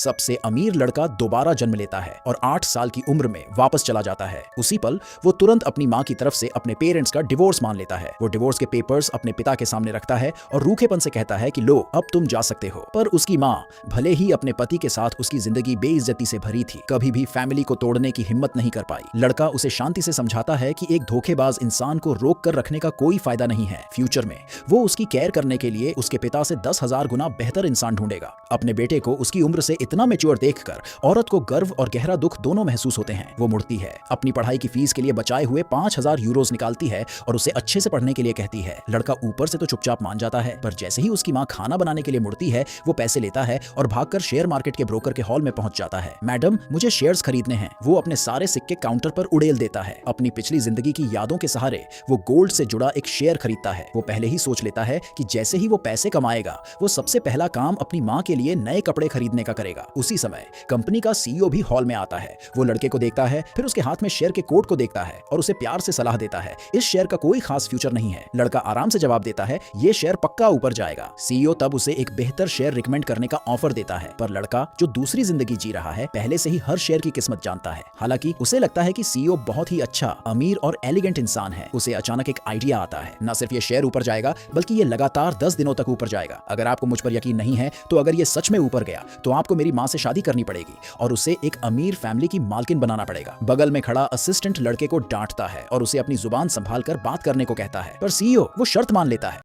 सबसे अमीर लड़का दोबारा जन्म लेता है और 8 साल की उम्र में वापस चला जाता है। उसी पल वो तुरंत अपनी माँ की तरफ से अपने पेरेंट्स का डिवोर्स मान लेता है। वो डिवोर्स के पेपर्स अपने पिता के सामने रखता है और रूखेपन से कहता है कि लो अब तुम जा सकते हो। पर उसकी माँ भले ही अपने पति के साथ उसकी जिंदगी बेइज्जती से भरी थी, कभी भी फैमिली को तोड़ने की हिम्मत नहीं कर पाई। लड़का उसे शांति से समझाता है कि एक धोखेबाज इंसान को रोक कर रखने का कोई फायदा नहीं है। फ्यूचर में वो उसकी केयर करने के लिए उसके पिता से 10,000 गुना बेहतर इंसान ढूंढेगा। अपने बेटे को उसकी उम्र से इतना मैच्योर देखकर औरत को गर्व और गहरा दुख दोनों महसूस होते हैं। वो मुड़ती है, अपनी पढ़ाई की फीस के लिए बचाए हुए 5,000 यूरोज निकालती है और उसे अच्छे से पढ़ने के लिए कहती है। लड़का ऊपर से तो चुपचाप मान जाता है, पर जैसे ही उसकी माँ खाना बनाने के लिए मुड़ती है, वो पैसे लेता है और भागकर शेयर मार्केट के ब्रोकर के हॉल में पहुंच जाता है। मैडम, मुझे शेयर्स खरीदने हैं। वो अपने सारे सिक्के काउंटर पर उड़ेल देता है। अपनी पिछली जिंदगी की यादों के सहारे वो गोल्ड से जुड़ा एक शेयर खरीदता है। वो पहले ही सोच लेता है कि जैसे ही वो पैसे कमाएगा, वो सबसे पहला काम अपनी माँ के लिए नए कपड़े खरीदने का करेगा। उसी समय कंपनी का सीईओ भी हॉल में आता है। वो लड़के को देखता है, फिर उसके हाथ में शेयर के कोट को देखता है और उसे प्यार से सलाह देता है, इस शेयर का कोई खास फ्यूचर नहीं है। लड़का आराम से जवाब देता है, ये शेयर पक्का ऊपर जाएगा। सीईओ तब उसे एक बेहतर शेयर रिकमेंड करने का ऑफर देता है, पर लड़का जो दूसरी जिंदगी जी रहा है, पहले से ही हर शेयर की किस्मत जानता है। हालांकि उसे लगता है कि सीईओ बहुत ही अच्छा, अमीर और एलिगेंट इंसान है। उसे अचानक एक आइडिया आता है, न सिर्फ ये शेयर ऊपर जाएगा बल्कि ये लगातार 10 दिनों तक ऊपर जाएगा। अगर आपको मुझ पर यकीन नहीं है तो अगर ये सच में ऊपर गया तो आपको मेरी माँ से शादी करनी पड़ेगी और उसे एक अमीर फैमिली की मालकिन बनाना पड़ेगा। बगल में खड़ा असिस्टेंट लड़के को डांटता है और उसे अपनी जुबान संभाल कर बात करने को कहता है, पर सीईओ वो शर्त मान लेता है।